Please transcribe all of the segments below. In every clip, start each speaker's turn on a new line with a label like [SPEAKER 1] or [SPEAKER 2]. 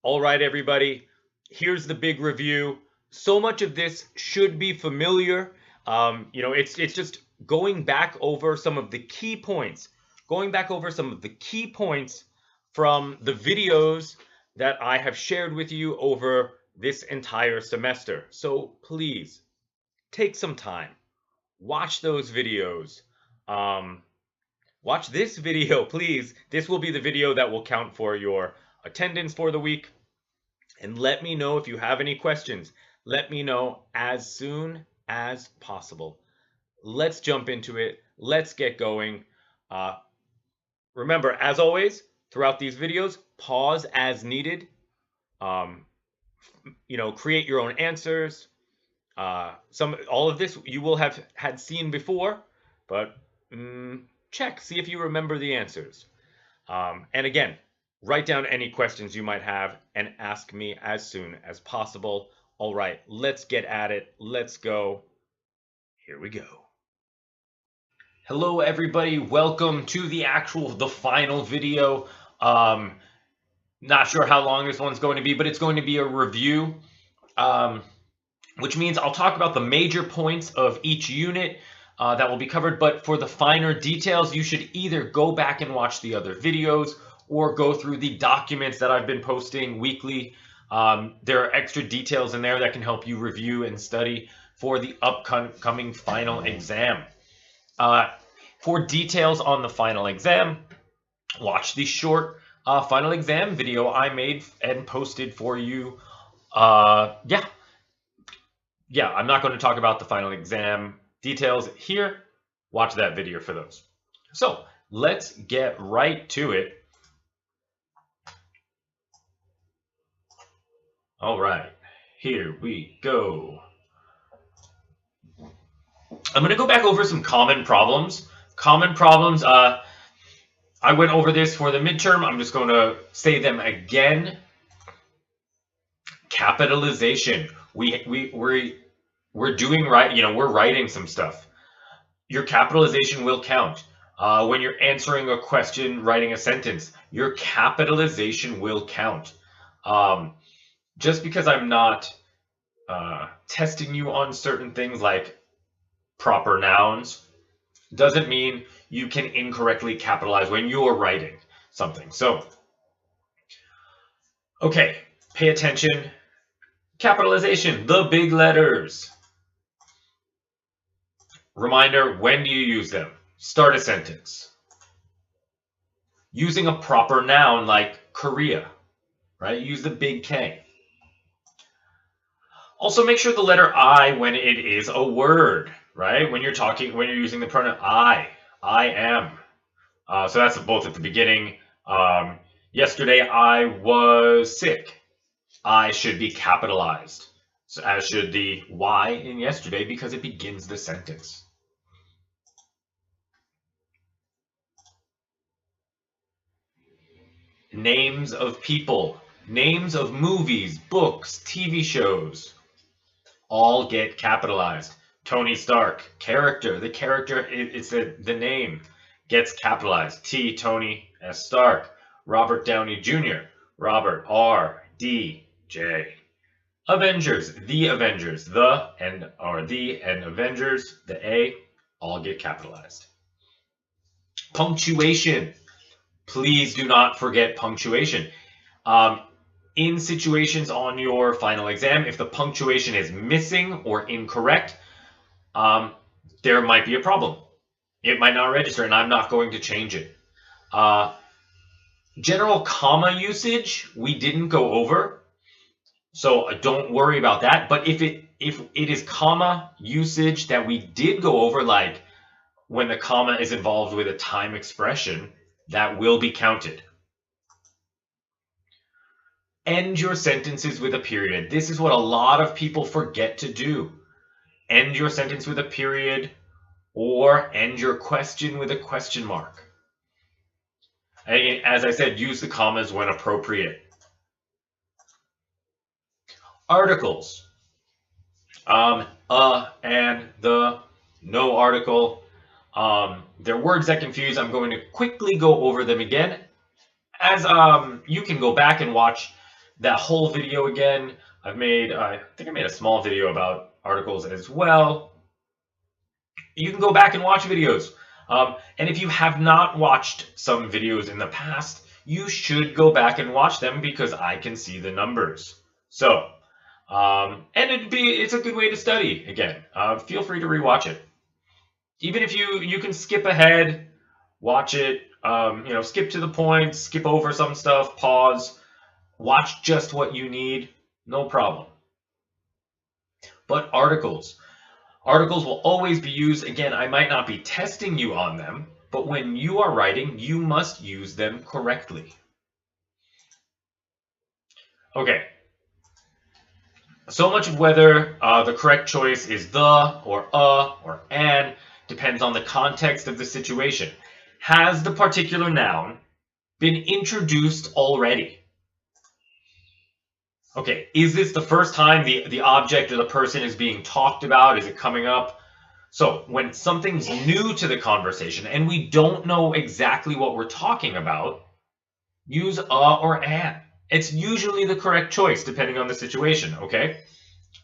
[SPEAKER 1] All right, everybody, here's the big review. So much of this should be familiar. It's just going back over some of the key points, from the videos that I have shared with you over this entire semester. So please take some time, watch those videos. Um, Watch this video, please. This will be the video that will count for your attendance for the week. And let me know if you have any questions. Let me know as soon as possible. Let's jump into it. Let's get going. Remember, as always, throughout these videos, pause as needed. Um, Create your own answers. All of this you will have had seen before, but check, see if you remember the answers. And again, write down any questions you might have and ask me as soon as possible. All right, let's get at it. Let's go. Here we go. Hello, everybody. Welcome to the final video. Not sure how long this one's going to be, but it's going to be a review, which means I'll talk about the major points of each unit that will be covered. But for the finer details, you should either go back and watch the other videos or go through the documents that I've been posting weekly. There are extra details in there that can help you review and study for the upcoming final exam. For details on the final exam, watch the short final exam video I made and posted for you. Yeah, I'm not going to talk about the final exam details here. Watch that video for those. So let's get right to it. All right, here we go. I'm going to go back over some common problems. I went over this for the midterm. I'm just going to say them again. Capitalization. We're doing right. We're writing some stuff. Your capitalization will count. When you're answering a question, writing a sentence, your capitalization will count. Just because I'm not testing you on certain things like proper nouns doesn't mean you can incorrectly capitalize when you're writing something. So, okay, pay attention. Capitalization, the big letters. Reminder, when do you use them? Start a sentence. Using a proper noun like Korea, right? Use the big K. Also, make sure the letter I when it is a word, right? When you're using the pronoun I am. So that's both at the beginning. Yesterday I was sick. I should be capitalized, so as should the Y in yesterday because it begins the sentence. Names of people, names of movies, books, TV shows, all get capitalized. Tony Stark, character, the character, it's the name gets capitalized. T, Tony, S, Stark. Robert Downey Jr., Robert, R, D, J. Avengers, the Avengers, the and Avengers, the A, all get capitalized. Punctuation. Please do not forget punctuation. In situations on your final exam, if the punctuation is missing or incorrect, there might be a problem. It might not register, and I'm not going to change it. General comma usage, we didn't go over, so don't worry about that. But if it is comma usage that we did go over, like when the comma is involved with a time expression, that will be counted. End your sentences with a period. This is what a lot of people forget to do. End your sentence with a period or end your question with a question mark. And as I said, use the commas when appropriate. Articles. And, the, no article. They're words that confuse. I'm going to quickly go over them again. As you can go back and watch that whole video again. I think I made a small video about articles as well. You can go back and watch videos. And if you have not watched some videos in the past, you should go back and watch them because I can see the numbers. So, and it's a good way to study. Again, feel free to rewatch it. Even if you can skip ahead, watch it. Skip to the point, skip over some stuff, pause, watch just what you need. No problem. But articles will always be used. Again, I might not be testing you on them, but when you are writing, you must use them correctly. Okay. So much of whether the correct choice is the or an depends on the context of the situation. Has the particular noun been introduced already? Okay, is this the first time the object or the person is being talked about? Is it coming up? So when something's new to the conversation and we don't know exactly what we're talking about, use a or an. It's usually the correct choice depending on the situation, okay?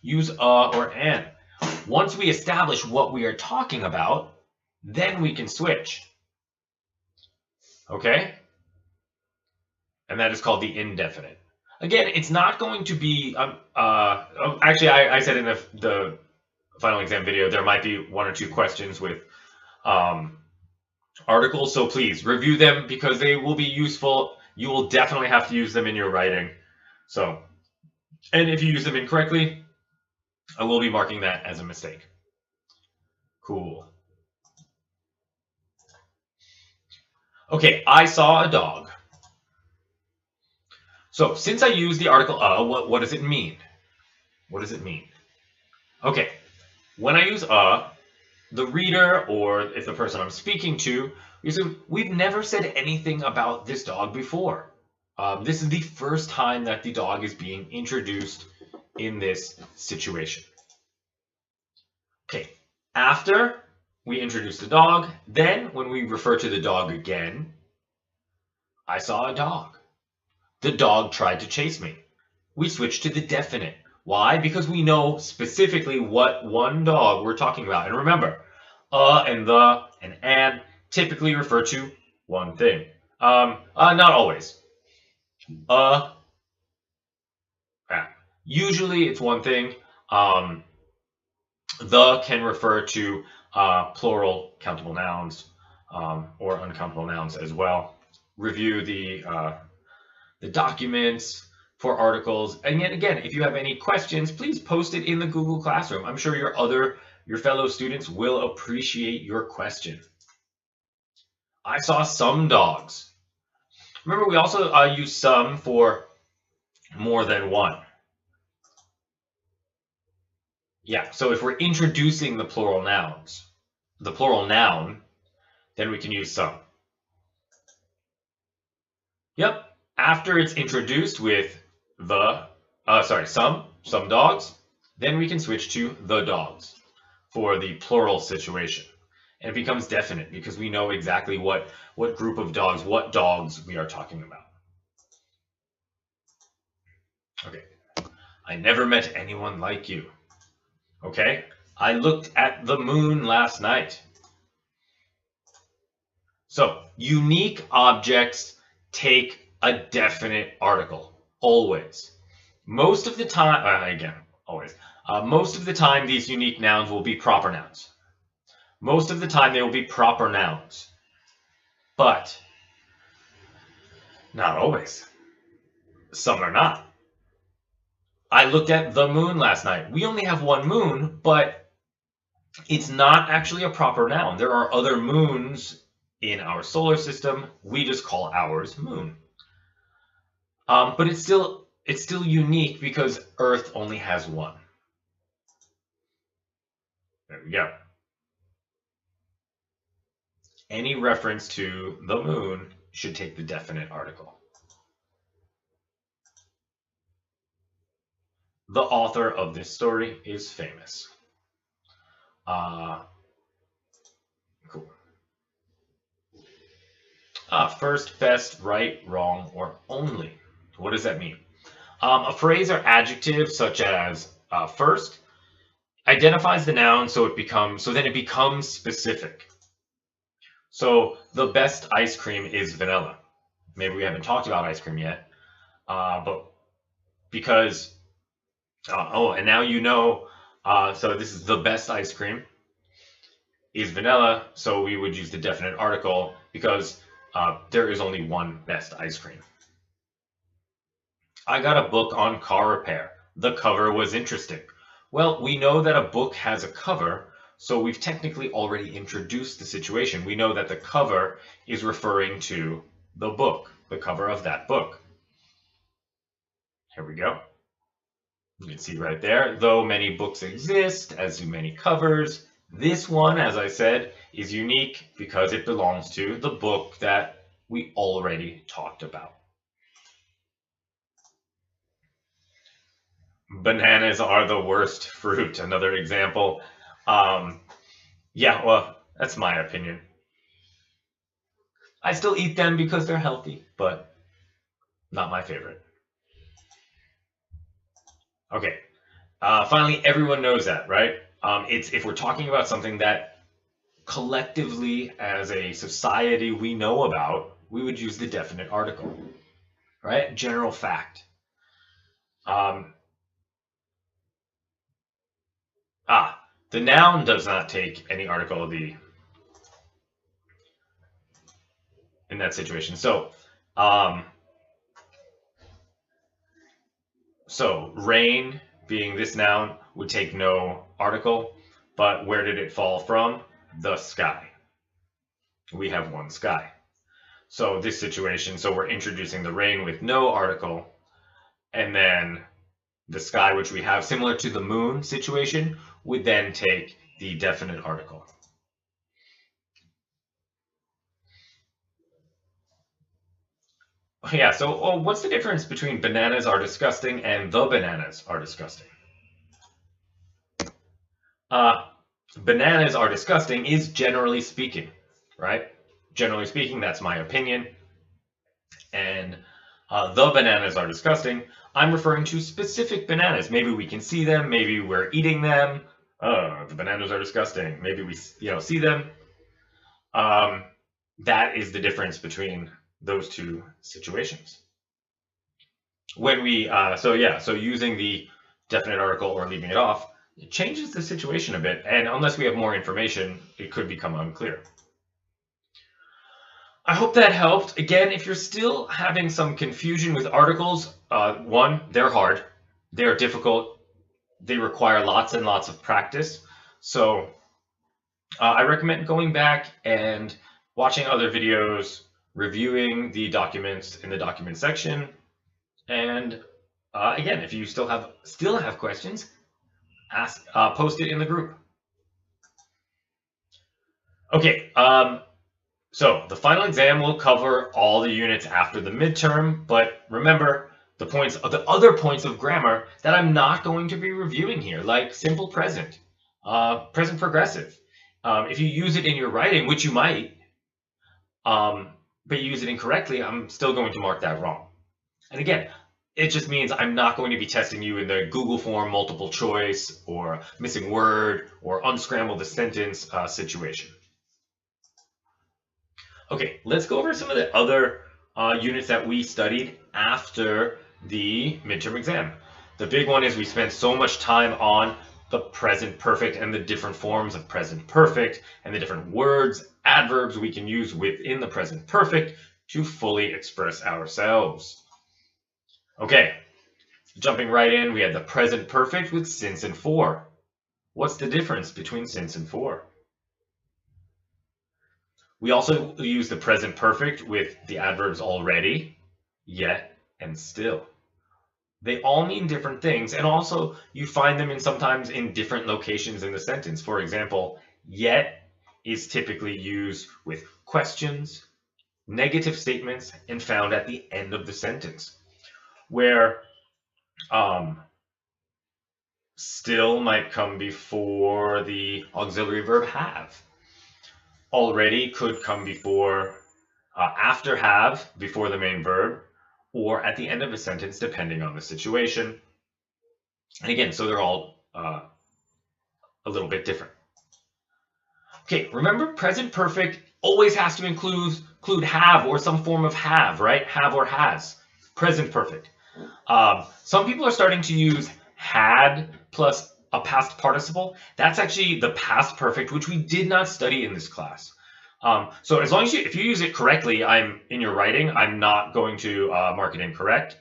[SPEAKER 1] Use a or an. Once we establish what we are talking about, then we can switch. Okay? And that is called the indefinite. Again, it's not going to be, actually, I said in the final exam video, there might be one or two questions with articles, so please review them because they will be useful. You will definitely have to use them in your writing. So, and if you use them incorrectly, I will be marking that as a mistake. Cool. Okay, I saw a dog. So since I use the article what does it mean? What does it mean? Okay, when I use the reader, or if the person I'm speaking to, we've never said anything about this dog before. This is the first time that the dog is being introduced in this situation. Okay, after we introduce the dog, then when we refer to the dog again, I saw a dog. The dog tried to chase me. We switch to the definite. Why? Because we know specifically what one dog we're talking about. And remember, and the and an typically refer to one thing. Not always. Usually it's one thing. The can refer to plural countable nouns or uncountable nouns as well. Review the documents for articles. And yet again, if you have any questions, please post it in the Google Classroom. I'm sure your fellow students will appreciate your question. I saw some dogs. Remember, we also use some for more than one. Yeah, so if we're introducing the plural noun, then we can use some. Yep, after it's introduced with some dogs, then we can switch to the dogs for the plural situation. And it becomes definite because we know exactly what group of dogs, what dogs we are talking about. Okay, I never met anyone like you. Okay, I looked at the moon last night. So, unique objects take a definite article, always. Most of the time, most of the time these unique nouns will be proper nouns. Most of the time they will be proper nouns. But not always. Some are not. I looked at the moon last night. We only have one moon, but it's not actually a proper noun. There are other moons in our solar system. We just call ours moon. But it's still unique because Earth only has one. There we go. Any reference to the moon should take the definite article. The author of this story is famous. Cool. First, best, right, wrong, or only. What does that mean? A phrase or adjective such as first identifies the noun so then it becomes specific. So the best ice cream is vanilla. Maybe we haven't talked about ice cream yet, but because and now you know. So this is the best ice cream is vanilla. So we would use the definite article because there is only one best ice cream. I got a book on car repair. The cover was interesting. Well, we know that a book has a cover, so we've technically already introduced the situation. We know that the cover is referring to the book, the cover of that book. Here we go. You can see right there, though many books exist, as do many covers, this one, as I said, is unique because it belongs to the book that we already talked about. Bananas are the worst fruit. Another example. Yeah, well, that's my opinion. I still eat them because they're healthy, but not my favorite. Okay. Finally, everyone knows that, right? It's if we're talking about something that collectively, as a society, we know about, we would use the definite article, right? General fact. The noun does not take any article of the in that situation. So rain being this noun would take no article, but where did it fall from? The sky. We have one sky. So this situation, so we're introducing the rain with no article, and then the sky, which we have similar to the moon situation, would then take the definite article. Yeah, so what's the difference between bananas are disgusting and the bananas are disgusting? Bananas are disgusting is generally speaking, right? Generally speaking, that's my opinion. And the bananas are disgusting, I'm referring to specific bananas. Maybe we can see them, maybe we're eating them. Oh, the bananas are disgusting. Maybe we, see them. That is the difference between those two situations. When we, so using the definite article or leaving it off, it changes the situation a bit, and unless we have more information, it could become unclear. I hope that helped. Again, if you're still having some confusion with articles, one, they're hard, they're difficult, they require lots and lots of practice. So I recommend going back and watching other videos, reviewing the documents in the document section, and again, if you still have questions, post it in the group. Okay, so the final exam will cover all the units after the midterm, but remember the other points of grammar that I'm not going to be reviewing here, like simple present, present progressive. If you use it in your writing, which you might, but you use it incorrectly, I'm still going to mark that wrong. And again, it just means I'm not going to be testing you in the Google form multiple choice or missing word or unscramble the sentence situation. Okay, let's go over some of the other units that we studied after the midterm exam. The big one is we spent so much time on the present perfect and the different forms of present perfect and the different words, adverbs we can use within the present perfect to fully express ourselves. Okay, jumping right in, we had the present perfect with since and for. What's the difference between since and for? We also use the present perfect with the adverbs already, yet, and still. They all mean different things, and also you find them sometimes in different locations in the sentence. For example, yet is typically used with questions, negative statements, and found at the end of the sentence, where still might come before the auxiliary verb have. Already could come before, after have, before the main verb, or at the end of a sentence, depending on the situation. And again, so they're all a little bit different. Okay, remember present perfect always has to include have or some form of have, right? Have or has. Present perfect. Some people are starting to use had plus a past participle. That's actually the past perfect, which we did not study in this class. So as long as if you use it correctly, in your writing, I'm not going to mark it incorrect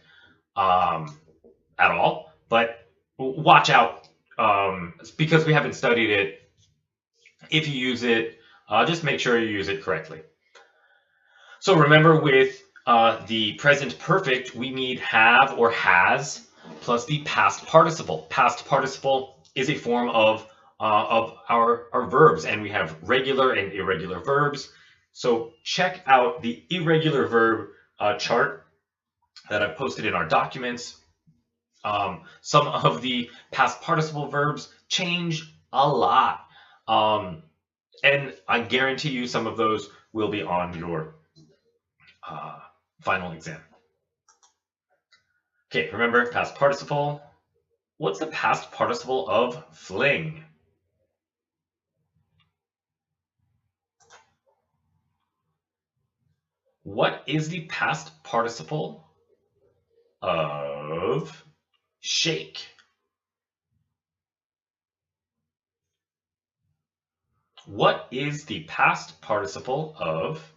[SPEAKER 1] at all. But watch out because we haven't studied it. If you use it, just make sure you use it correctly. So remember with the present perfect, we need have or has plus the past participle. Past participle is a form of our verbs, and we have regular and irregular verbs. So check out the irregular verb chart that I've posted in our documents. Some of the past participle verbs change a lot. And I guarantee you some of those will be on your final exam. Okay, remember past participle. What's the past participle of fling? What is the past participle of shake? What is the past participle of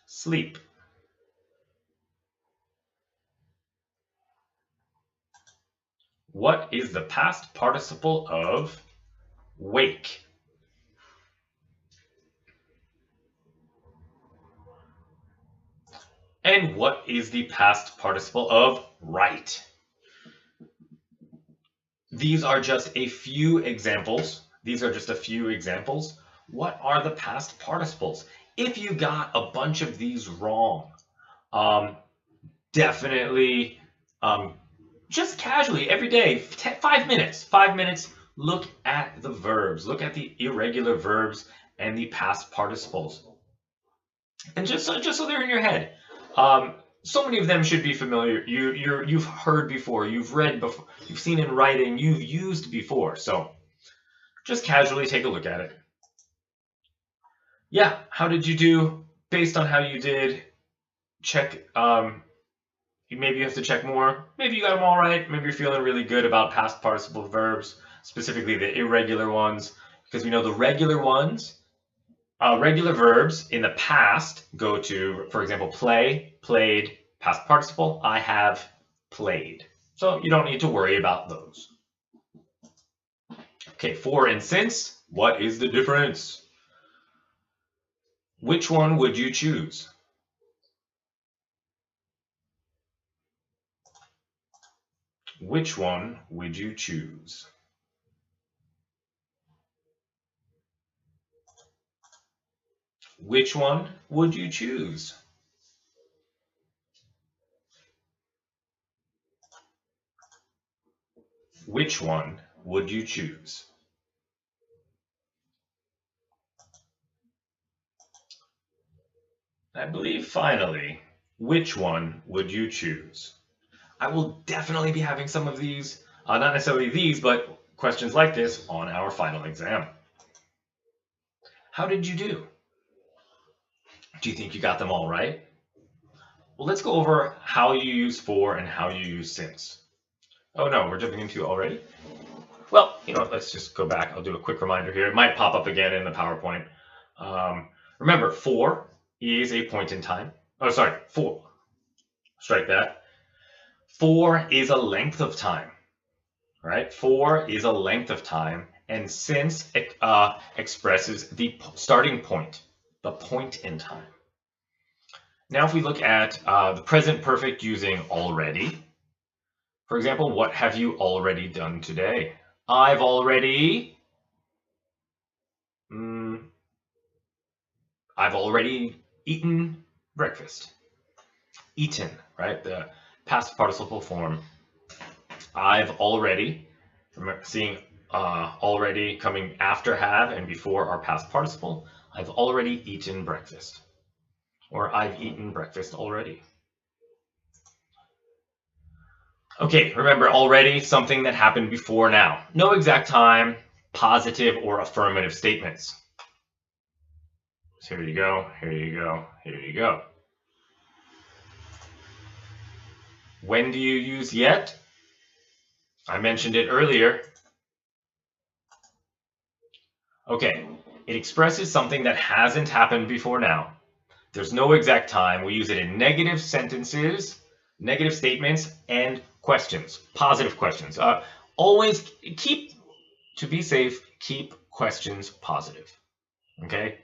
[SPEAKER 1] sleep? What is the past participle of wake? And what is the past participle of write? These are just a few examples. What are the past participles? If you got a bunch of these wrong, definitely just casually every day, 5 minutes, look at the verbs, look at the irregular verbs and the past participles. And just so they're in your head. So many of them should be familiar. You've heard before, you've read before, you've seen in writing, you've used before. So just casually take a look at it. Yeah, how did you do? Based on how you did, check. Maybe you have to check more. Maybe you got them all right. Maybe you're feeling really good about past participle verbs, specifically the irregular ones, because we know the regular ones. Regular verbs in the past go to, for example, play, played, past participle, I have played. So you don't need to worry about those. Okay, for and since, what is the difference? Which one would you choose? Which one would you choose? Which one would you choose? Which one would you choose? I believe finally, which one would you choose? I will definitely be having some of these, not necessarily these, but questions like this on our final exam. How did you do? Do you think you got them all right? Well, let's go over how you use for and how you use since. Oh no, we're jumping into already? Well, let's just go back. I'll do a quick reminder here. It might pop up again in the PowerPoint. Remember, for is a point in time. Oh, sorry, for. Strike that. For is a length of time, right? For is a length of time, and since expresses the starting point, the point in time. Now, if we look at the present perfect using already, for example, what have you already done today? I've already eaten breakfast. Eaten, right? The past participle form. I've already, remember seeing already coming after have and before our past participle. I've already eaten breakfast. or I've eaten breakfast already. Okay, remember already, something that happened before now. No exact time, positive or affirmative statements. So here you go, here you go, here you go. When do you use yet? I mentioned it earlier. Okay, it expresses something that hasn't happened before now. There's no exact time. We use it in negative sentences, negative statements, and questions, positive questions. Always keep, to be safe, keep questions positive. Okay?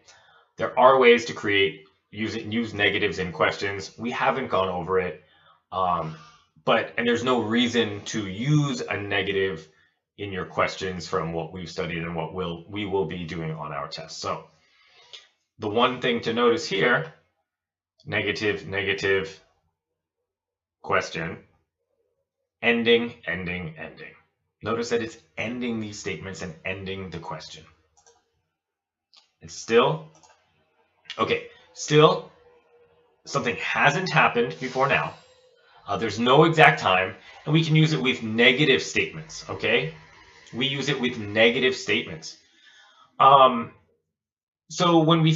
[SPEAKER 1] There are ways to use negatives in questions. We haven't gone over it, and there's no reason to use a negative in your questions from what we've studied and what we will be doing on our test. So the one thing to notice here, negative, negative, question, ending, ending, ending. Notice that it's ending these statements and ending the question. It's still, okay, still something hasn't happened before now. There's no exact time, and we can use it with negative statements, okay? We use it with negative statements. So when we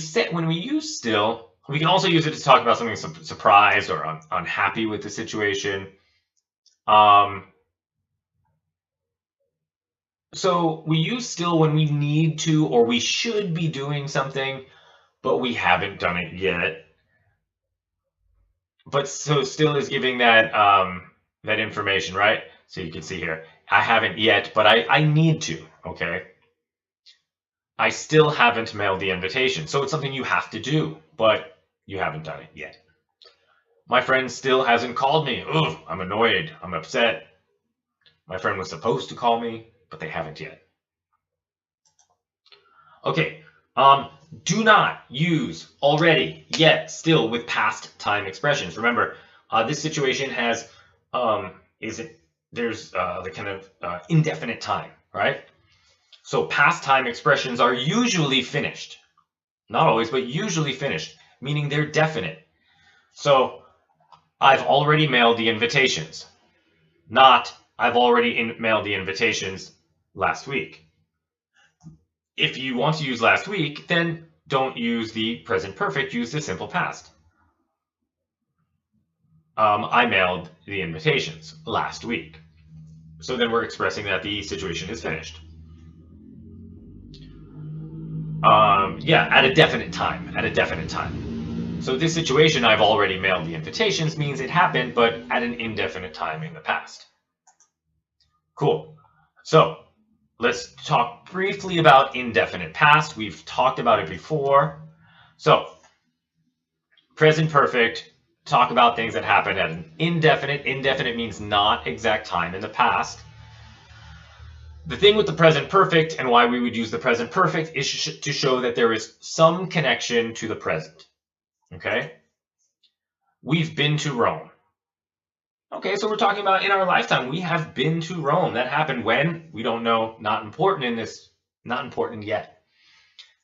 [SPEAKER 1] use still, we can also use it to talk about something surprised or unhappy with the situation. So we use still when we need to or we should be doing something, but we haven't done it yet. But so still is giving that that information, right? So you can see here, I haven't yet, but I need to, okay? I still haven't mailed the invitation. So it's something you have to do, but you haven't done it yet. My friend still hasn't called me. Ugh, I'm annoyed. I'm upset. My friend was supposed to call me, but they haven't yet. Okay, do not use already, yet, still with past time expressions. Remember, this situation has, there's the kind of indefinite time, right? So past time expressions are usually finished. Not always, but usually finished, meaning they're definite. So I've already mailed the invitations, not I've already mailed the invitations last week. If you want to use last week, then don't use the present perfect, use the simple past. I mailed the invitations last week. So then we're expressing that the situation is finished. Yeah, at a definite time, So this situation, I've already mailed the invitations, means it happened, but at an indefinite time in the past. Cool. So let's talk briefly about indefinite past. We've talked about it before. So present perfect, talk about things that happened at an indefinite. Indefinite means not exact time in the past. The thing with the present perfect and why we would use the present perfect is to show that there is some connection to the present. Okay? We've been to Rome. Okay, so we're talking about in our lifetime. We have been to Rome. That happened when? We don't know. Not important in this. Not important yet.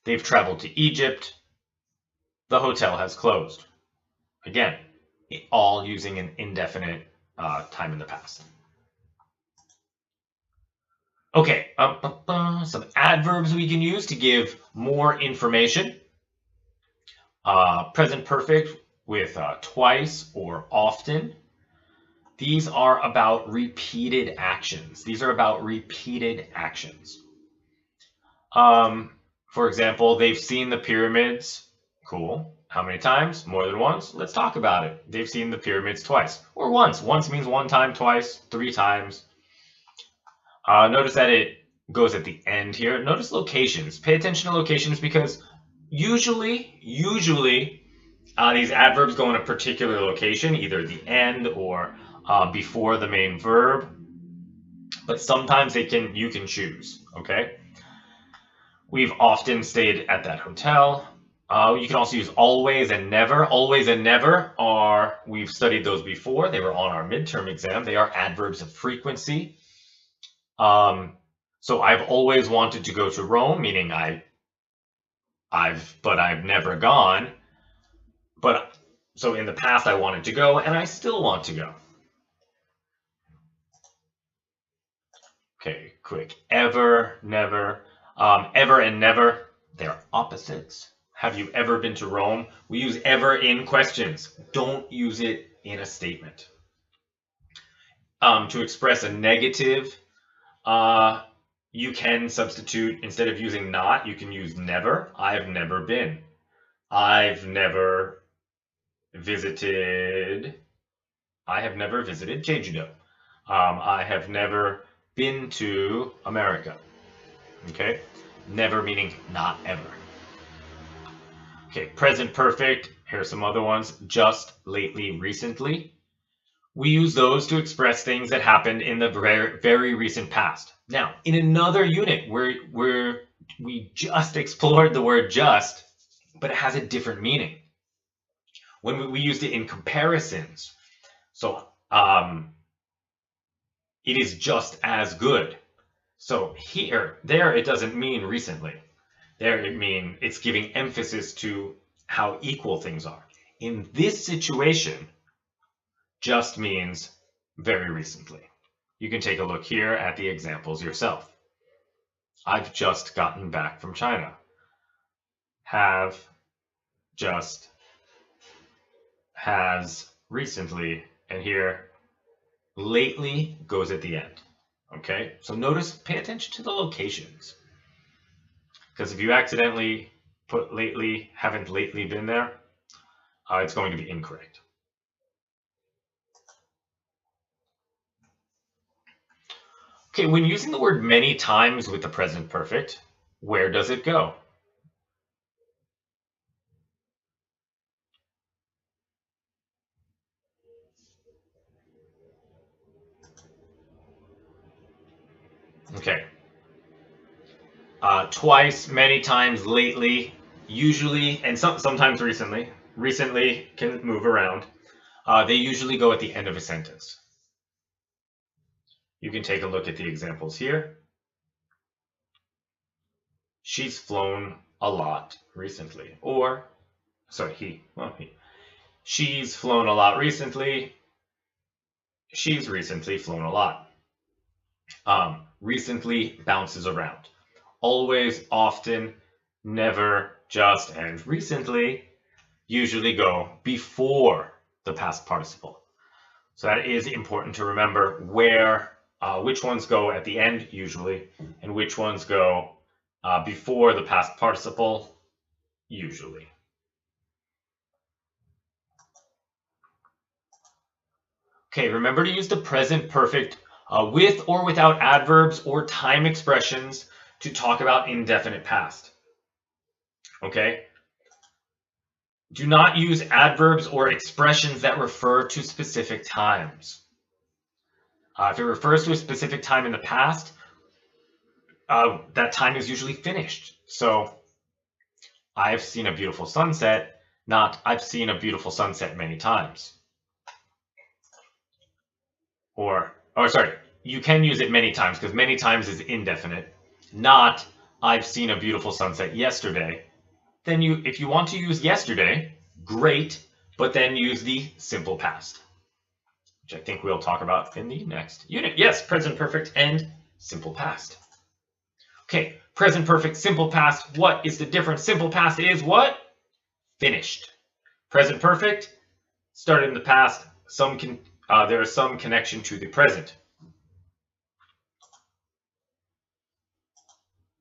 [SPEAKER 1] They've traveled to Egypt. The hotel has closed. Again, all using an indefinite time in the past. Okay, some adverbs we can use to give more information. Present perfect with twice or often. These are about repeated actions. These are about repeated actions. For example, they've seen the pyramids. Cool. How many times? More than once? Let's talk about it. They've seen the pyramids twice. Or once. Once means one time, twice, 3 times. Notice that it goes at the end here. Notice locations. Pay attention to locations because usually these adverbs go in a particular location, either the end or before the main verb. But sometimes you can choose, okay? We've often stayed at that hotel. You can also use always and never. Always and never we've studied those before. They were on our midterm exam. They are adverbs of frequency. So I've always wanted to go to Rome, meaning I've never gone. But So in the past, I wanted to go, and I still want to go. Okay, quick. Ever, never. Ever and never, they're opposites. Have you ever been to Rome? We use ever in questions. Don't use it in a statement. To express a negative, you can substitute, instead of using not, you can use never. I've never been. I've never visited. I have never visited Jeju-do. I have never been to America. Okay? Never meaning not ever. Okay, present perfect. Here are some other ones. Just, lately, recently. We use those to express things that happened in the very, very recent past. Now, in another unit where we just explored the word just, but it has a different meaning. When we used it in comparisons. So, it is just as good. So there it doesn't mean recently. There it's giving emphasis to how equal things are. In this situation, just means very recently. You can take a look here at the examples yourself. I've just gotten back from China. Have, just, has, recently, and here, lately goes at the end. Okay, so notice, pay attention to the locations. Because if you accidentally put lately, haven't lately been there, it's going to be incorrect. Okay, when using the word many times with the present perfect, where does it go? Okay. Twice, many times, lately, usually, and sometimes recently. Recently can move around. They usually go at the end of a sentence. You can take a look at the examples here. She's flown a lot recently. Or, sorry, he. She's flown a lot recently. She's recently flown a lot. Recently bounces around. Always, often, never, just, and recently usually go before the past participle. So that is important to remember which ones go at the end usually, and which ones go before the past participle usually. Okay, remember to use the present perfect with or without adverbs or time expressions to talk about indefinite past. Okay? Do not use adverbs or expressions that refer to specific times. If it refers to a specific time in the past, that time is usually finished. So, I've seen a beautiful sunset, not I've seen a beautiful sunset many times. Sorry, you can use it many times because many times is indefinite, not I've seen a beautiful sunset yesterday. Then if you want to use yesterday, great, but then use the simple past, which I think we'll talk about in the next unit. Yes, present perfect and simple past. Okay, present perfect, simple past. What is the difference? Simple past is what? Finished. Present perfect, started in the past. There is some connection to the present.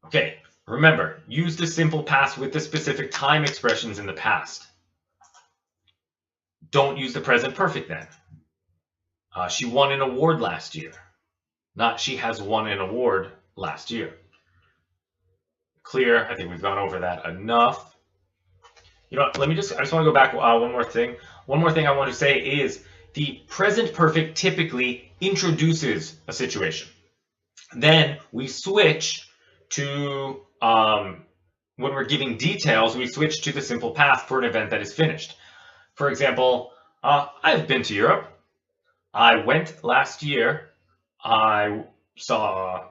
[SPEAKER 1] Okay, remember, use the simple past with the specific time expressions in the past. Don't use the present perfect then. She won an award last year. Not she has won an award last year. Clear? I think we've gone over that enough. You know what, I just want to go back one more thing. One more thing I want to say is the present perfect typically introduces a situation. Then we switch to, when we're giving details, we switch to the simple past for an event that is finished. For example, I've been to Europe. I went last year. I saw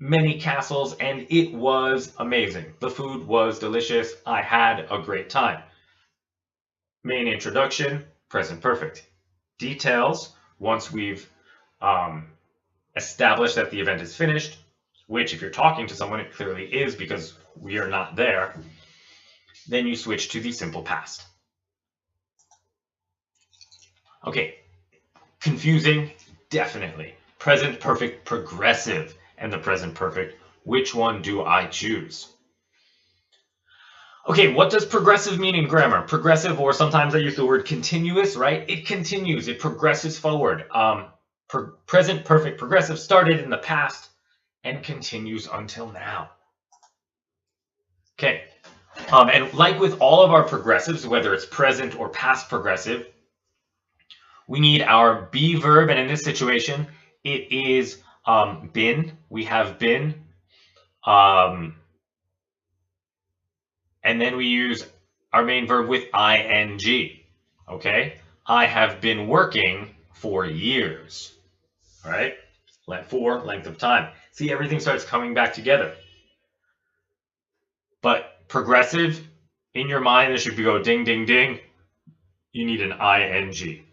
[SPEAKER 1] many castles and it was amazing. The food was delicious. I had a great time. main introduction, present perfect. Details, once we've established that the event is finished, which if you're talking to someone, it clearly is because we are not there, then you switch to the simple past. Okay, confusing, definitely. Present perfect progressive and the present perfect. Which one do I choose? Okay, what does progressive mean in grammar? Progressive, or sometimes I use the word continuous, right? It continues, it progresses forward. Present perfect progressive started in the past and continues until now. Okay, and like with all of our progressives, whether it's present or past progressive, we need our be verb, and in this situation, it is been. We have been. And then we use our main verb with ing. Okay? I have been working for years. All right? For length of time. See, everything starts coming back together. But progressive, in your mind, this should go ding, ding, ding. You need an ing.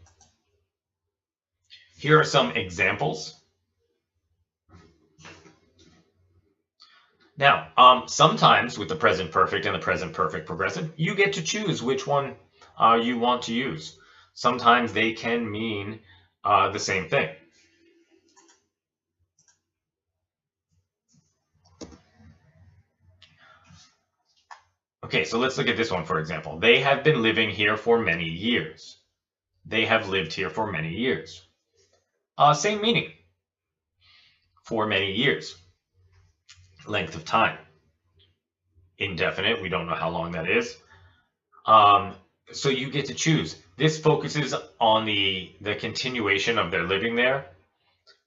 [SPEAKER 1] Here are some examples. Now, sometimes with the present perfect and the present perfect progressive, you get to choose which one you want to use. Sometimes they can mean the same thing. Okay, so let's look at this one, for example. They have been living here for many years. They have lived here for many years. Same meaning. For many years. Length of time. Indefinite. We don't know how long that is. So you get to choose. This focuses on the continuation of their living there.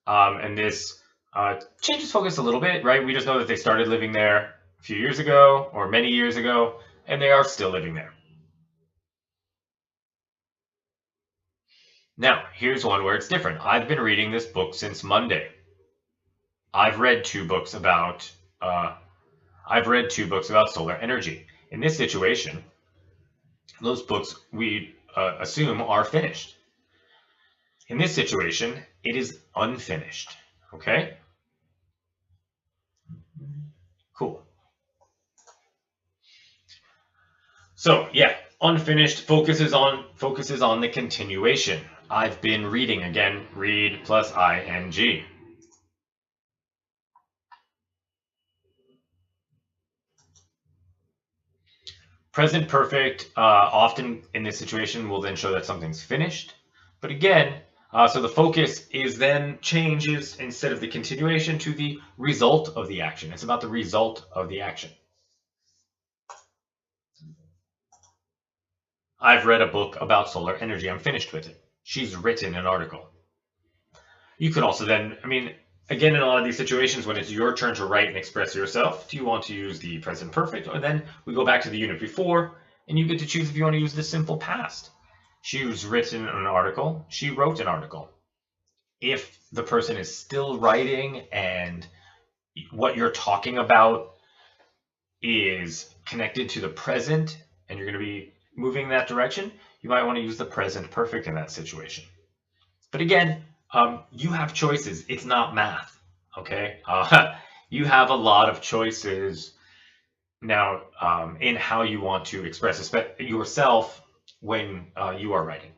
[SPEAKER 1] And this changes focus a little bit, right? We just know that they started living there a few years ago or many years ago, and they are still living there. Now, here's one where it's different. I've been reading this book since Monday. I've read two books about solar energy. In this situation, those books we assume are finished. In this situation, it is unfinished. Okay? Cool. So yeah, unfinished focuses on the continuation. I've been reading, again, read plus ing. Present perfect often in this situation will then show that something's finished. But again, so the focus is then changes instead of the continuation to the result of the action. It's about the result of the action. I've read a book about solar energy. I'm finished with it. She's written an article. You could also then, again, in a lot of these situations, when it's your turn to write and express yourself, do you want to use the present perfect? Or then we go back to the unit before, and you get to choose if you want to use the simple past. She's written an article. She wrote an article. If the person is still writing and what you're talking about is connected to the present, and you're going to be moving in that direction, you might want to use the present perfect in that situation. But again, you have choices. It's not math, okay? You have a lot of choices now in how you want to express yourself when you are writing.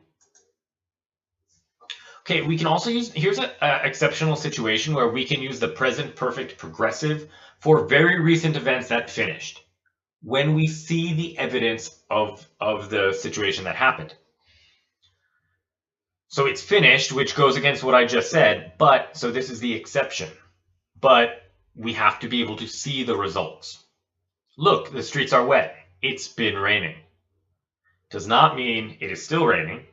[SPEAKER 1] Okay, we can also use, here's an exceptional situation where we can use the present perfect progressive for very recent events that finished, when we see the evidence of the situation that happened. So it's finished, which goes against what I just said, but, so this is the exception, but we have to be able to see the results. Look, the streets are wet. It's been raining. Does not mean it is still raining.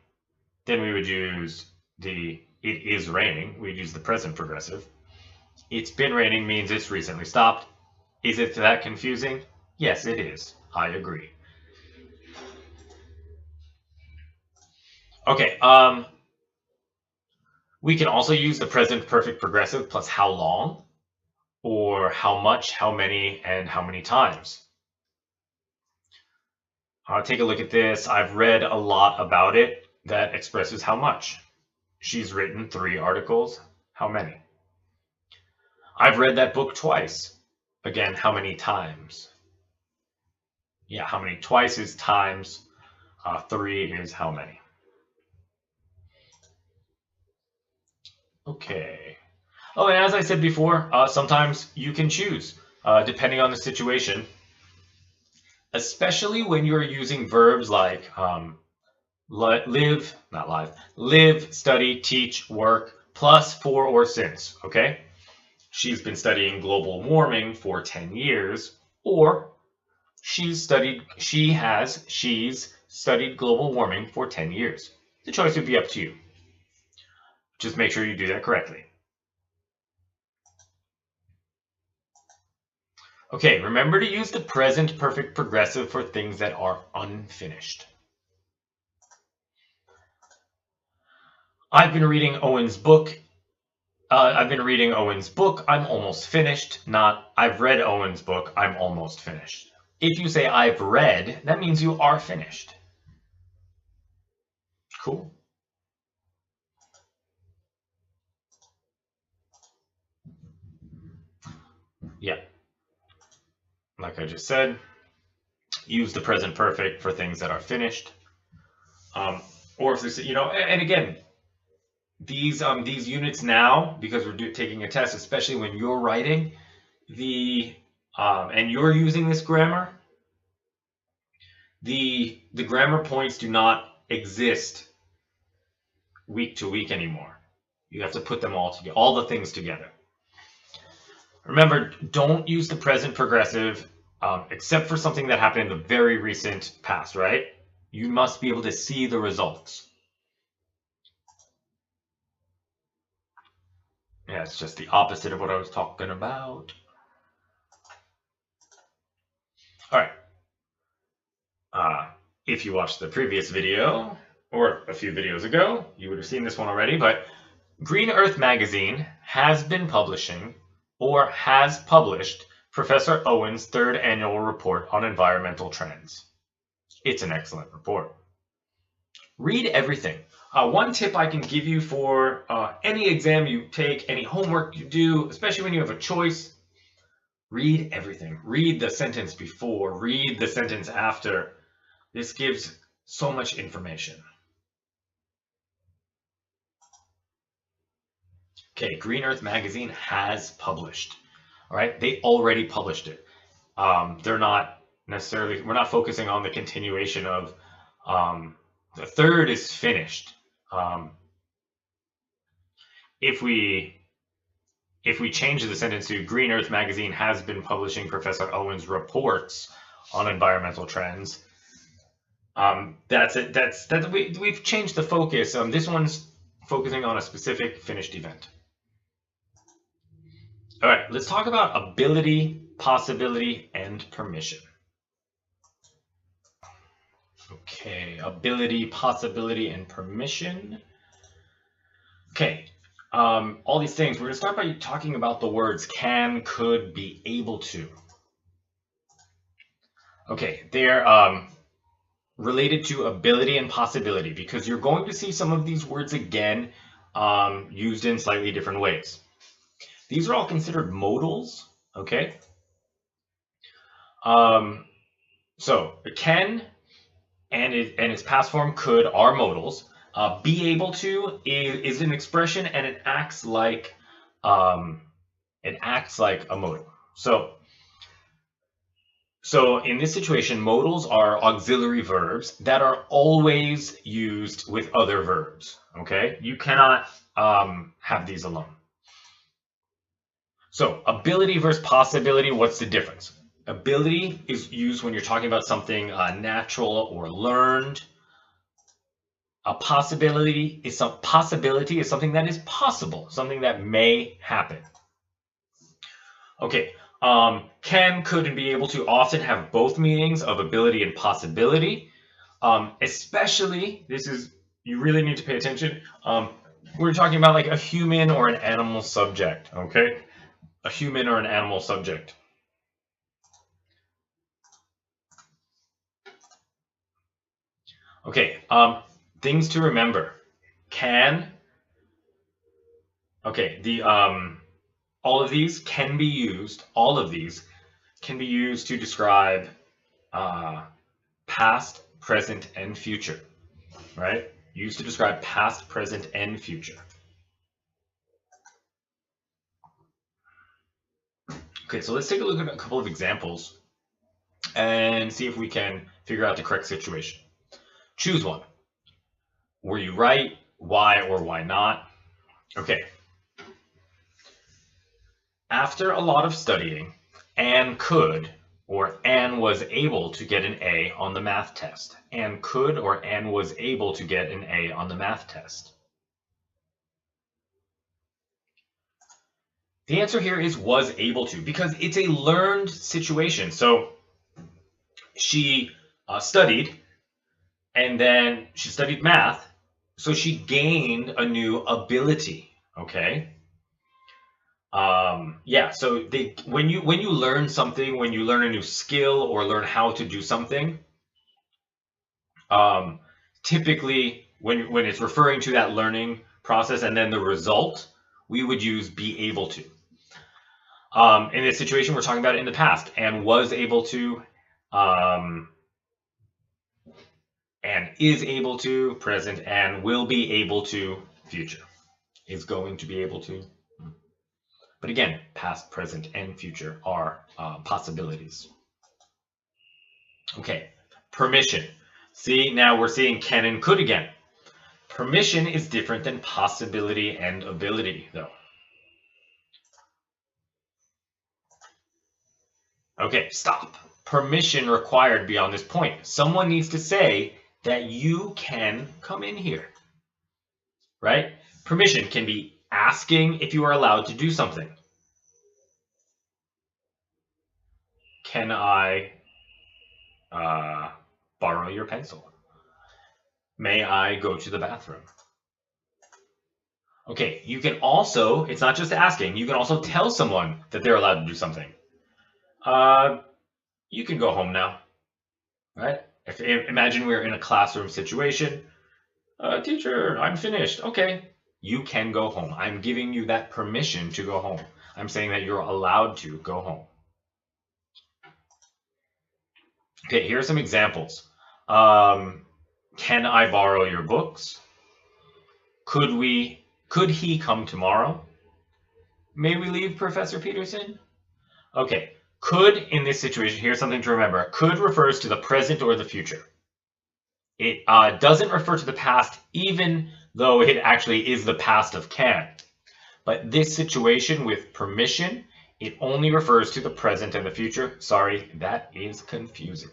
[SPEAKER 1] Then we would use it is raining. We'd use the present progressive. It's been raining means it's recently stopped. Is it that confusing? Yes, it is. I agree. Okay, we can also use the present perfect progressive plus how long, or how much, how many, and how many times. Take a look at this. I've read a lot about it that expresses how much. She's written 3 articles. How many? I've read that book twice. Again, how many times? Yeah, how many? Twice is times. 3 is how many? Okay. Oh, and as I said before, sometimes you can choose, depending on the situation, especially when you're using verbs like live, not live, live, study, teach, work, plus, for, or since, okay? She's been studying global warming for 10 years, or she's studied global warming for 10 years. The choice would be up to you. Just make sure you do that correctly. Okay, remember to use the present perfect progressive for things that are unfinished. I've been reading Owen's book. I'm almost finished, not I've read Owen's book. I'm almost finished. If you say I've read, that means you are finished. Cool. Yeah. Like I just said, use the present perfect for things that are finished. Or if there's, and again, these units now, because we're taking a test, especially when you're writing and you're using this grammar, the grammar points do not exist week to week anymore. You have to put them all together, all the things together. Remember, don't use the present progressive except for something that happened in the very recent past, right? You must be able to see the results. Yeah, it's just the opposite of what I was talking about. All right. If you watched the previous video, or a few videos ago, you would have seen this one already, but Green Earth Magazine has been publishing, or has published, Professor Owen's 3rd annual report on environmental trends. It's an excellent report. Read everything. One tip I can give you for any exam you take, any homework you do, especially when you have a choice, read everything. Read the sentence before, read the sentence after. This gives so much information. Okay, Green Earth Magazine has published. All right, they already published it. They're not necessarily, we're not focusing on the continuation of the 3rd is finished. If we change the sentence to Green Earth Magazine has been publishing Professor Owen's reports on environmental trends, that's it. We've changed the focus. This one's focusing on a specific finished event. All right, let's talk about ability, possibility, and permission. Okay, ability, possibility, and permission. Okay, all these things. We're going to start by talking about the words can, could, be able to. Okay, they're related to ability and possibility because you're going to see some of these words again used in slightly different ways. These are all considered modals, okay? So can and its past form could are modals. Be able to is an expression and it acts like a modal. So in this situation, modals are auxiliary verbs that are always used with other verbs. Okay, you cannot have these alone. So ability versus possibility, what's the difference? Ability is used when you're talking about something natural or learned. A possibility is something that is possible, something that may happen. Okay, can, could, and be able to often have both meanings of ability and possibility. Especially, you really need to pay attention. We're talking about like a human or an animal subject, okay? A human or an animal subject. Okay, things to remember. Can, okay, all of these can be used, all of these can be used to describe past, present, and future, right? Used to describe past, present, and future. Okay, so let's take a look at a couple of examples and see if we can figure out the correct situation. Choose one. Were you right? Why or why not? Okay. After a lot of studying, Anne could or Anne was able to get an A on the math test. Anne could or Anne was able to get an A on the math test. The answer here is was able to, because it's a learned situation. So she studied, and then she studied math, so she gained a new ability. Okay. Yeah. So when you learn something, when you learn a new skill or learn how to do something, typically when it's referring to that learning process and then the result, we would use be able to. In this situation, we're talking about it in the past, and was able to, and is able to, present, and will be able to, future. Is going to be able to. But again, past, present, and future are possibilities. Okay, permission. See, now we're seeing can and could again. Permission is different than possibility and ability, though. Okay, stop. Permission required beyond this point. Someone needs to say that you can come in here, right? Permission can be asking if you are allowed to do something. Can I borrow your pencil? May I go to the bathroom? Okay, you can also, it's not just asking, you can also tell someone that they're allowed to do something. You can go home now, right? Imagine we're in a classroom situation. Teacher, I'm finished. Okay, you can go home. I'm giving you that permission to go home. I'm saying that you're allowed to go home. Okay, here are some examples. Can I borrow your books? Could he come tomorrow? May we leave, Professor Peterson? Okay, could in this situation, here's something to remember. Could refers to the present or the future. It doesn't refer to the past, even though it actually is the past of can. But this situation with permission, it only refers to the present and the future. Sorry, that is confusing.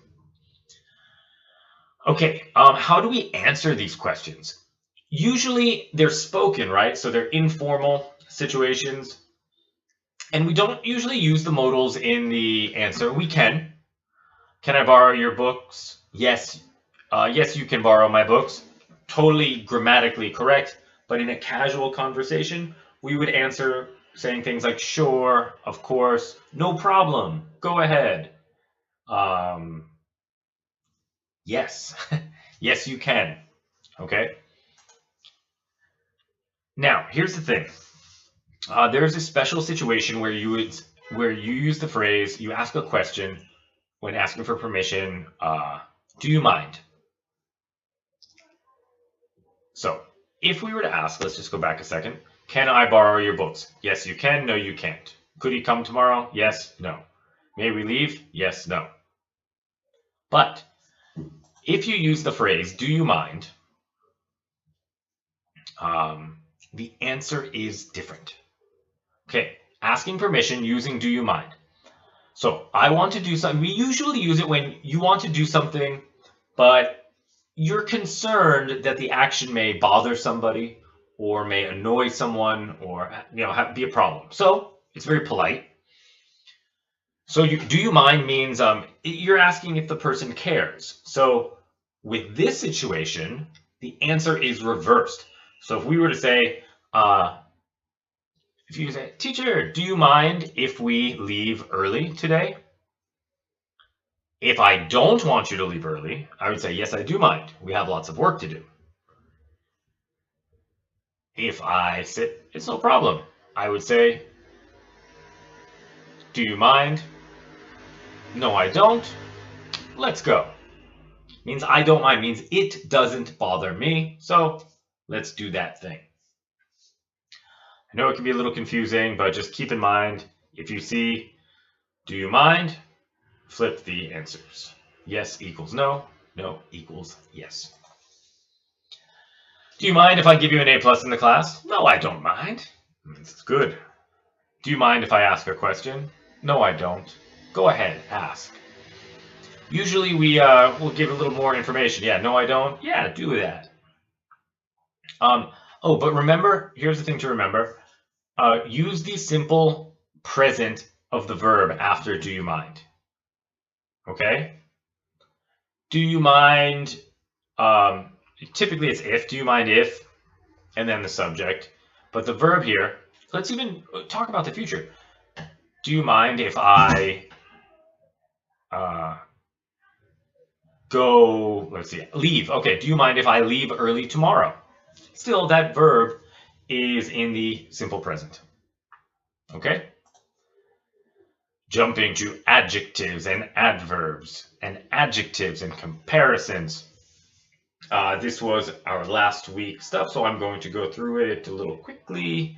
[SPEAKER 1] Okay, how do we answer these questions? Usually they're spoken, right? So they're informal situations. And we don't usually use the modals in the answer. We can. Can I borrow your books? Yes. Yes, you can borrow my books. Totally grammatically correct. But in a casual conversation, we would answer saying things like, sure, of course, no problem, go ahead. Yes. Yes, you can. Okay. Now, here's the thing. There's a special situation where you use the phrase, you ask a question when asking for permission, do you mind? So if we were to ask, let's just go back a second. Can I borrow your books? Yes, you can. No, you can't. Could he come tomorrow? Yes, no. May we leave? Yes, no. But if you use the phrase, do you mind? The answer is different. Okay, asking permission using do you mind. So I want to do something. We usually use it when you want to do something, but you're concerned that the action may bother somebody or may annoy someone or be a problem. So it's very polite. So do you mind means you're asking if the person cares. So with this situation, the answer is reversed. So if we were to say, if you say, teacher, do you mind if we leave early today? If I don't want you to leave early, I would say, yes, I do mind. We have lots of work to do. If I sit, it's no problem. I would say, do you mind? No, I don't. Let's go. Means I don't mind, means it doesn't bother me. So let's do that thing. I know it can be a little confusing, but just keep in mind, if you see, do you mind? Flip the answers. Yes equals no, no equals yes. Do you mind if I give you an A+ in the class? No, I don't mind. It's good. Do you mind if I ask a question? No, I don't. Go ahead, ask. Usually we'll give a little more information. Yeah, no, I don't. Yeah, do that. Oh, but remember, here's the thing to remember. Use the simple present of the verb after do you mind. Okay? Do you mind, typically it's if, do you mind if, and then the subject. But the verb here, let's even talk about the future. Do you mind if I go, let's see, leave. Okay, do you mind if I leave early tomorrow? Still, that verb is in the simple present. Okay? Jumping to adjectives and adverbs and adjectives and comparisons. This was our last week stuff, so I'm going to go through it a little quickly.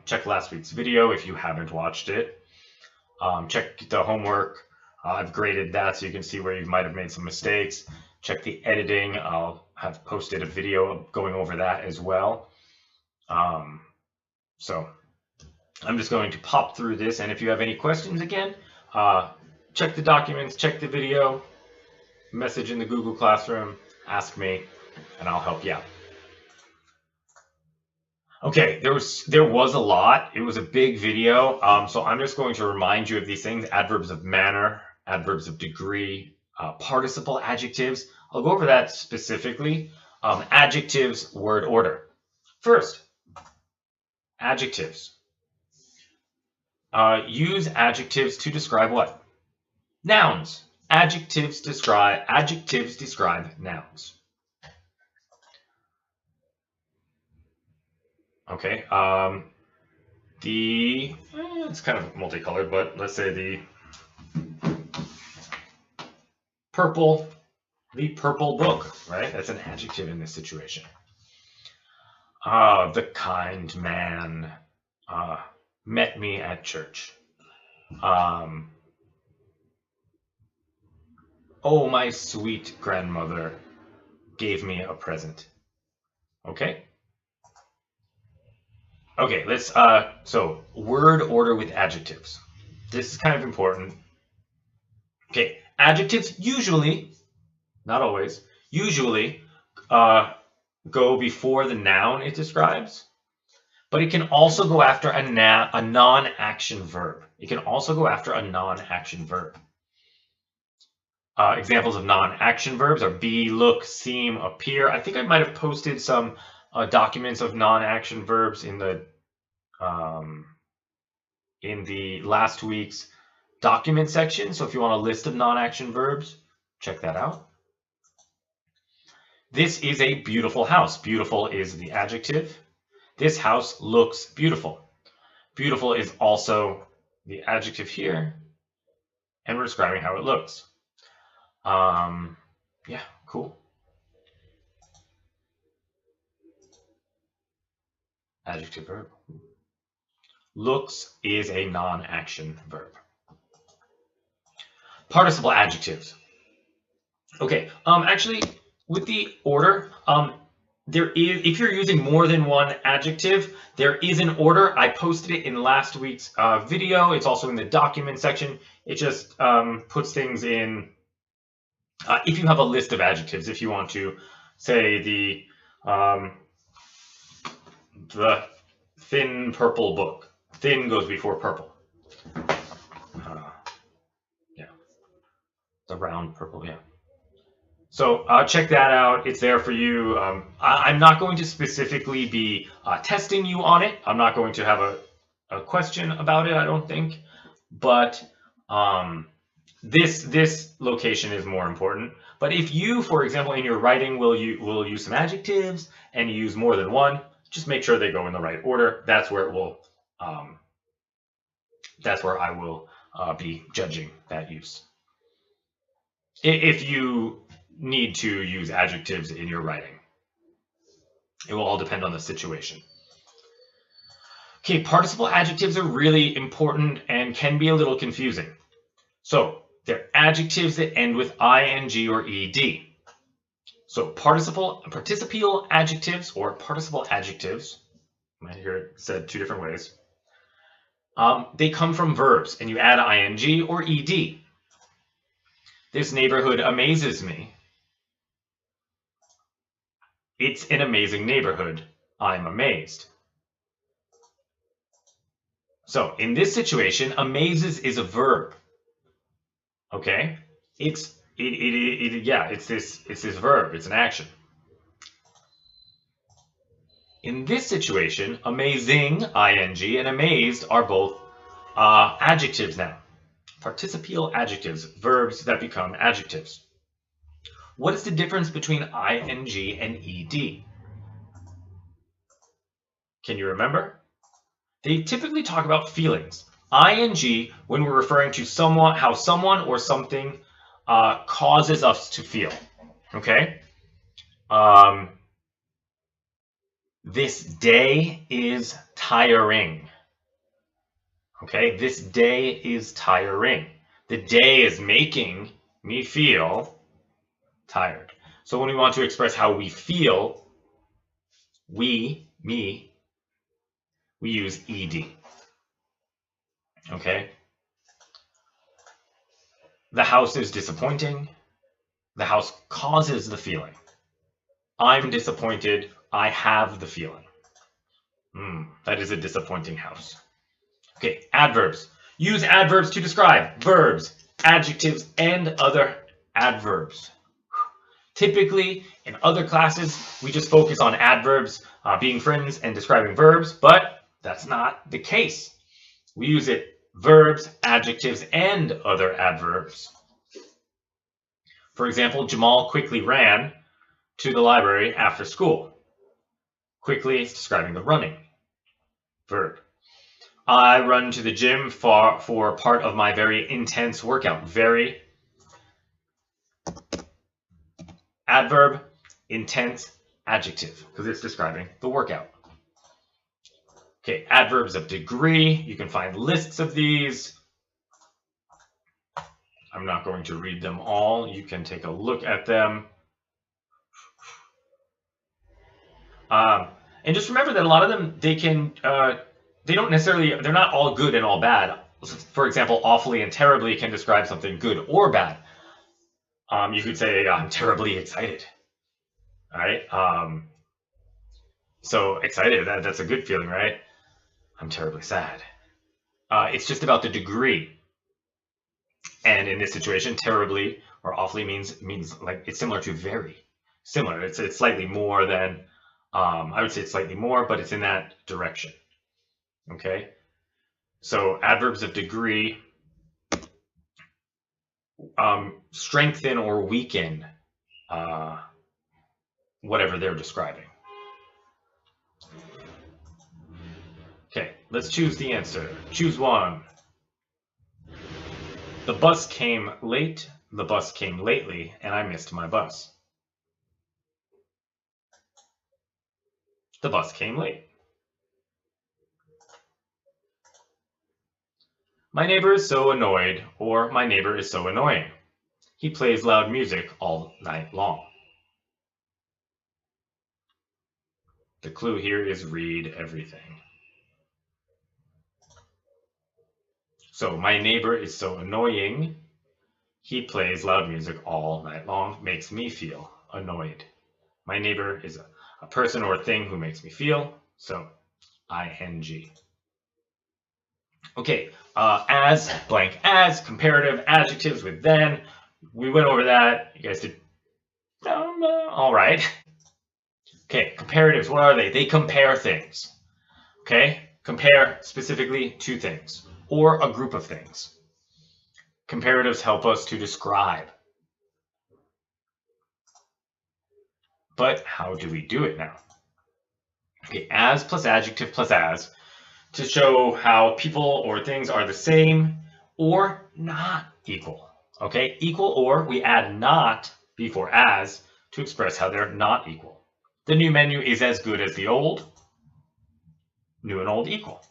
[SPEAKER 1] Check last week's video if you haven't watched it. Check the homework. I've graded that so you can see where you might have made some mistakes. Check the editing. I'll have posted a video going over that as well. So I'm just going to pop through this, and if you have any questions again, check the documents, check the video, message in the Google Classroom, ask me, and I'll help you out. Okay, there was a lot. It was a big video, so I'm just going to remind you of these things: adverbs of manner, adverbs of degree, participle adjectives. I'll go over that specifically. Adjectives, word order. First, adjectives. Use adjectives to describe what? Nouns. Adjectives describe nouns. Okay. It's kind of multicolored, but let's say the purple book, right? That's an adjective in this situation. The kind man met me at church. Oh, my sweet grandmother gave me a present. Okay? Okay, let's, so word order with adjectives. This is kind of important. Okay, adjectives usually, not always, usually go before the noun it describes, but it can also go after a non-action verb. It can also go after a non-action verb. Examples of non-action verbs are be, look, seem, appear. I think I might have posted some documents of non-action verbs in the last week's document section. So if you want a list of non-action verbs, check that out. This is a beautiful house. Beautiful is the adjective. This house looks beautiful. Beautiful is also the adjective here, and we're describing how it looks. Yeah, cool. Adjective verb. Looks is a non-action verb. Participle adjectives. Okay, actually, with the order, there is, if you're using more than one adjective, there is an order. I posted it in last week's video. It's also in the document section. It just puts things in, if you have a list of adjectives, if you want to say the thin purple book. Thin goes before purple. Yeah, the round purple, yeah. So check that out. It's there for you. I'm not going to specifically be testing you on it. I'm not going to have a question about it, I don't think. But this location is more important. But if you, for example, in your writing will use some adjectives and you use more than one, just make sure they go in the right order. That's where it will. That's where I will be judging that use. If you need to use adjectives in your writing, it will all depend on the situation. Okay, participle adjectives are really important and can be a little confusing. So they're adjectives that end with ing or ed. So participial adjectives or participle adjectives, I hear it said two different ways. They come from verbs, and you add ing or ed. This neighborhood amazes me. It's an amazing neighborhood. I'm amazed. So in this situation, amazes is a verb. Okay, it's this verb. It's an action. In this situation, amazing, ing, and amazed are both adjectives now. Participial adjectives, verbs that become adjectives. What is the difference between ing and ed? Can you remember? They typically talk about feelings. ing, when we're referring to someone, how someone or something causes us to feel. Okay? This day is tiring. Okay, this day is tiring. The day is making me feel tired. So when we want to express how we feel, we use ed. Okay? The house is disappointing. The house causes the feeling. I'm disappointed. I have the feeling. That is a disappointing house. Okay, adverbs. Use adverbs to describe verbs, adjectives, and other adverbs. Typically, in other classes, we just focus on adverbs being friends and describing verbs, but that's not the case. We use it verbs, adjectives, and other adverbs. For example, Jamal quickly ran to the library after school. Quickly is describing the running. Verb. I run to the gym for part of my very intense workout. Very. Adverb, intense, adjective, because it's describing the workout. Okay, adverbs of degree. You can find lists of these. I'm not going to read them all. You can take a look at them. And just remember that a lot of them, they don't necessarily, they're not all good and all bad. For example, awfully and terribly can describe something good or bad. You could say, I'm terribly excited. All right. So excited, that's a good feeling, right? I'm terribly sad. It's just about the degree. And in this situation, terribly or awfully means like it's similar to very. Similar. It's slightly more than, I would say it's slightly more, but it's in that direction. Okay. So adverbs of degree strengthen or weaken whatever they're describing. Okay, let's choose the answer. Choose one. The bus came late, the bus came lately, and I missed my bus. The bus came late. My neighbor is so annoyed, or my neighbor is so annoying. He plays loud music all night long. The clue here is read everything. So my neighbor is so annoying. He plays loud music all night long, makes me feel annoyed. My neighbor is a person or a thing who makes me feel, so ing. Okay, as, blank as, comparative adjectives with then. We went over that. You guys did all right. Okay, comparatives, what are they? They compare things. Okay, compare specifically two things or a group of things. Comparatives help us to describe. But how do we do it now? Okay, as plus adjective plus as to show how people or things are the same or not equal. Okay, equal or, we add not before as to express how they're not equal. The new menu is as good as the old. New and old equal.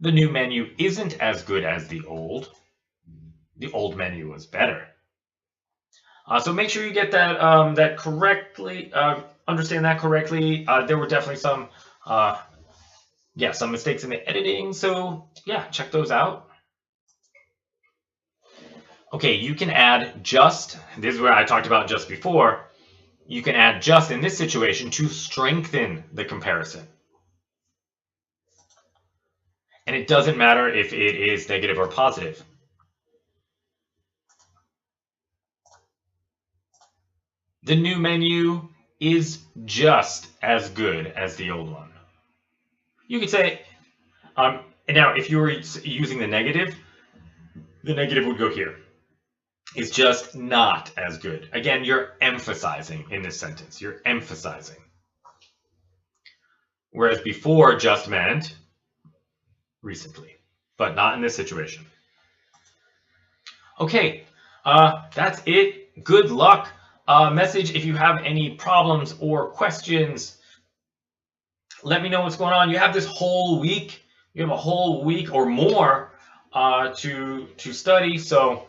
[SPEAKER 1] The new menu isn't as good as the old. The old menu was better. So make sure you get that that correctly, understand that correctly. There were definitely some mistakes in the editing, so yeah, check those out. Okay, you can add just. This is where I talked about just before. You can add just in this situation to strengthen the comparison. And it doesn't matter if it is negative or positive. The new menu is just as good as the old one. You could say, and now if you were using the negative would go here. It's just not as good. Again, you're emphasizing in this sentence. You're emphasizing. Whereas before just meant recently, but not in this situation. Okay, that's it. Good luck. Message if you have any problems or questions. Let me know what's going on. You have this whole week. You have a whole week or more to study. So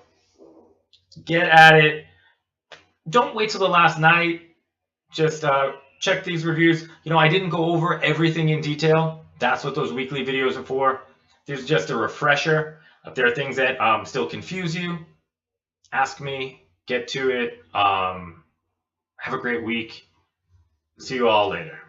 [SPEAKER 1] get at it. Don't wait till the last night. Just check these reviews. You know, I didn't go over everything in detail. That's what those weekly videos are for. This is just a refresher. If there are things that still confuse you, ask me. Get to it. Have a great week. See you all later.